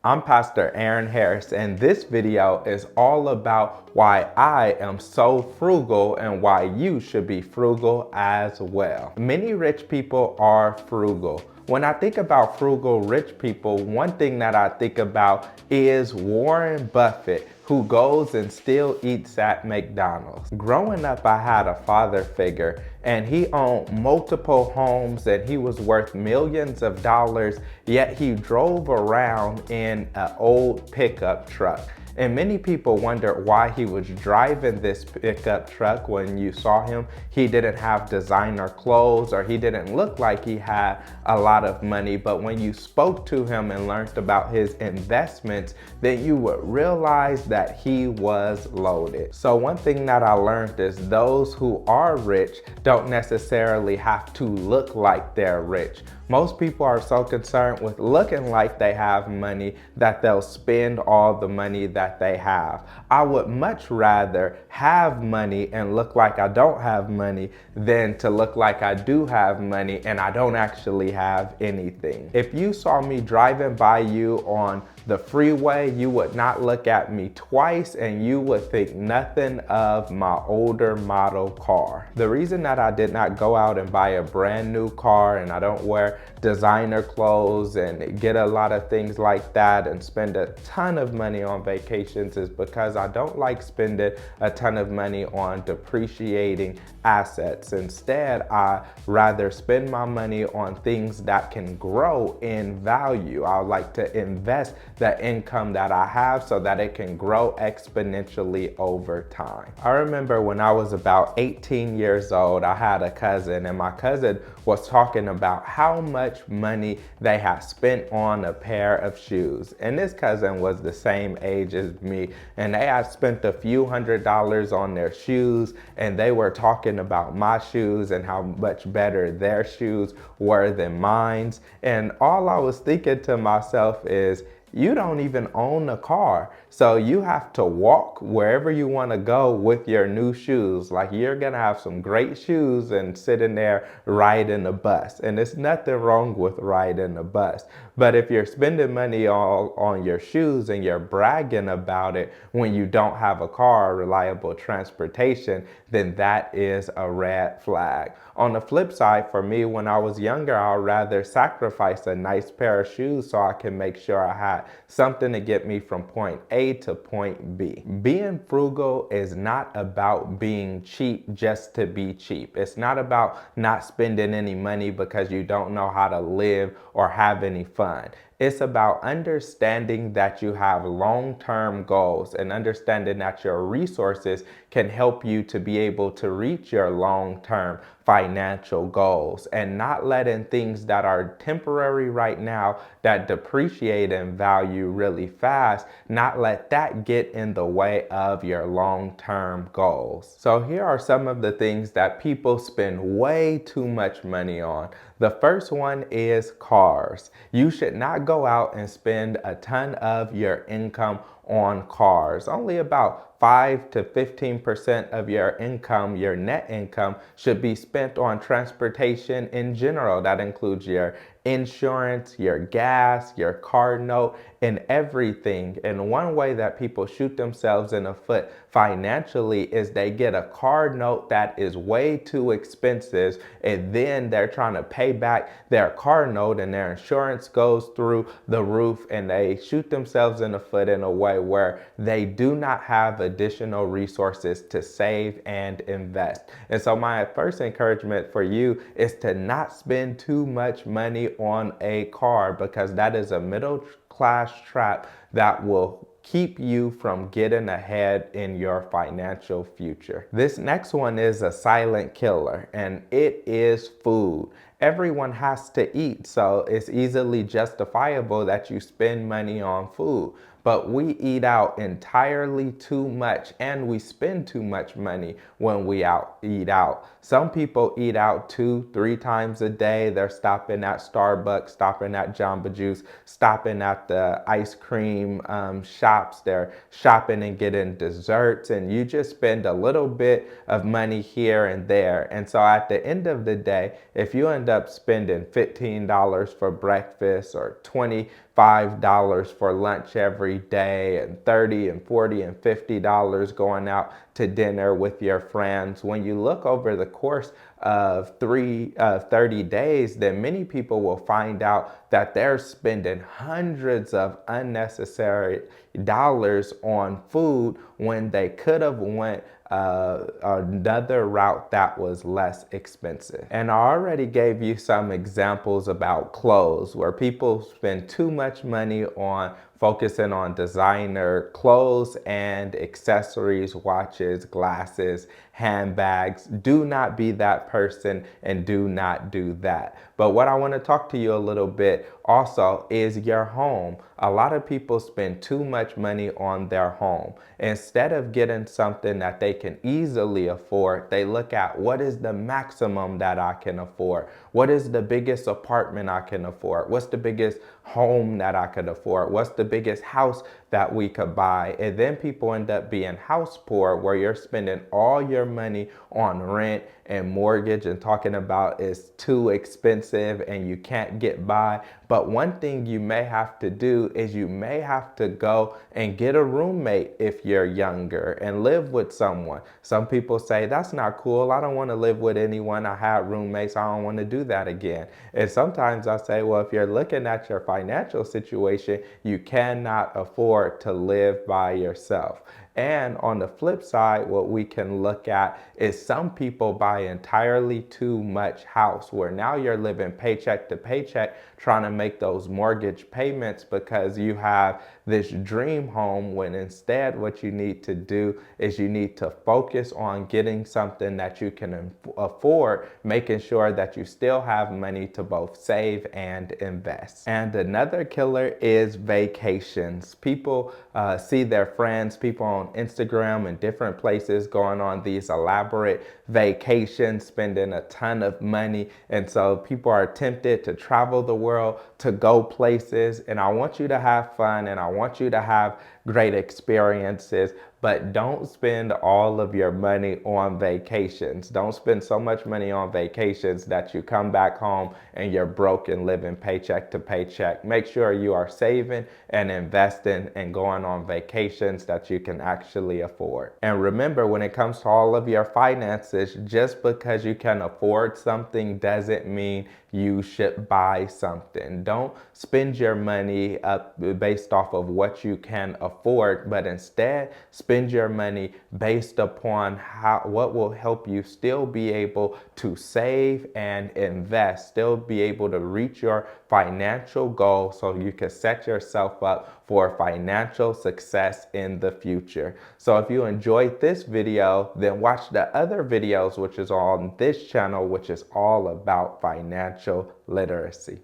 I'm Pastor Aaron Harris, and this video is all about why I am so frugal and why you should be frugal as well. Many rich people are frugal. When I think about frugal rich people, one thing that I think about is Warren Buffett, who goes and still eats at McDonald's. Growing up, I had a father figure, and he owned multiple homes and he was worth millions of dollars, yet he drove around in an old pickup truck. And many people wonder why he was driving this pickup truck. When you saw him, he didn't have designer clothes or he didn't look like he had a lot of money. But when you spoke to him and learned about his investments, then you would realize that he was loaded. So one thing that I learned is those who are rich don't necessarily have to look like they're rich. Most people are so concerned with looking like they have money that they'll spend all the money that they have. I would much rather have money and look like I don't have money than to look like I do have money and I don't actually have anything. If you saw me driving by you on the freeway, you would not look at me twice and you would think nothing of my older model car. The reason that I did not go out and buy a brand new car and I don't wear designer clothes and get a lot of things like that and spend a ton of money on vacations is because I don't like spending a ton of money on depreciating assets. Instead, I rather spend my money on things that can grow in value. I like to invest the income that I have so that it can grow exponentially over time. I remember when I was about 18 years old, I had a cousin, and my cousin was talking about how much money they had spent on a pair of shoes. And this cousin was the same age as me, and they had spent a few $100s on their shoes, and they were talking about my shoes and how much better their shoes were than mine. And all I was thinking to myself is, you don't even own a car. So you have to walk wherever you want to go with your new shoes. Like, you're going to have some great shoes and sitting there riding a bus. And there's nothing wrong with riding a bus. But if you're spending money all on your shoes and you're bragging about it when you don't have a car or reliable transportation, then that is a red flag. On the flip side, for me, when I was younger, I'd rather sacrifice a nice pair of shoes so I can make sure I had something to get me from point A to point B. Being frugal is not about being cheap just to be cheap. It's not about not spending any money because you don't know how to live or have any fun. It's about understanding that you have long-term goals and understanding that your resources can help you to be able to reach your long-term financial goals, and not letting things that are temporary right now that depreciate in value really fast, not let that get in the way of your long-term goals. So here are some of the things that people spend way too much money on. The first one is cars. You should not go out and spend a ton of your income on cars. Only about 5 to 15% of your income, your net income, should be spent on transportation in general. That includes your insurance, your gas, your car note, and everything. And one way that people shoot themselves in the foot financially is they get a car note that is way too expensive, and then they're trying to pay back their car note and their insurance goes through the roof, and they shoot themselves in the foot in a way where they do not have additional resources to save and invest. And so my first encouragement for you is to not spend too much money on a car, because that is a middle class trap that will keep you from getting ahead in your financial future. This next one is a silent killer, and it is food. Everyone has to eat, so it's easily justifiable that you spend money on food. But we eat out entirely too much, and we spend too much money when we eat out. Some people eat out 2-3 times a day. They're stopping at Starbucks, stopping at Jamba Juice, stopping at the ice cream shops. They're shopping and getting desserts, and you just spend a little bit of money here and there. And so at the end of the day, if you end end up spending $15 for breakfast or $25 for lunch every day and $30 and $40 and $50 going out to dinner with your friends. When you look over the course of 30 days, then many people will find out that they're spending hundreds of unnecessary dollars on food when they could have went another route that was less expensive. And I already gave you some examples about clothes where people spend too much money on focusing on designer clothes and accessories, watches, glasses, handbags. Do not be that person and do not do that. But what I want to talk to you a little bit also is your home. A lot of people spend too much money on their home. Instead of getting something that they can easily afford, they look at what is the maximum that I can afford? What is the biggest apartment I can afford? What's the biggest home that I could afford? What's the biggest house that we could buy? And then people end up being house poor, where you're spending all your money on rent and mortgage and talking about it's too expensive and you can't get by. But one thing you may have to do is you may have to go and get a roommate if you're younger and live with someone. Some people say, that's not cool. I don't want to live with anyone. I had roommates. I don't want to do that again. And sometimes I say, well, if you're looking at your financial situation, you cannot afford to live by yourself. And on the flip side, what we can look at is some people buy entirely too much house, where now you're living paycheck to paycheck trying to make those mortgage payments because you have this dream home, when instead what you need to do is you need to focus on getting something that you can afford, making sure that you still have money to both save and invest. And another killer is vacations. People see their friends, people on Instagram and different places going on these elaborate vacations, spending a ton of money. And so people are tempted to travel the world, to go places. And I want you to have fun and I want you to have great experiences, but don't spend all of your money on vacations. Don't spend so much money on vacations that you come back home and you're broke and living paycheck to paycheck. Make sure you are saving and investing and going on vacations that you can actually afford. And remember, when it comes to all of your finances, just because you can afford something doesn't mean you should buy something. Don't spend your money up based off of what you can afford, but instead spend your money based upon what will help you still be able to save and invest, still be able to reach your financial goal so you can set yourself up for financial success in the future. So if you enjoyed this video, then watch the other videos which is on this channel, which is all about financial literacy.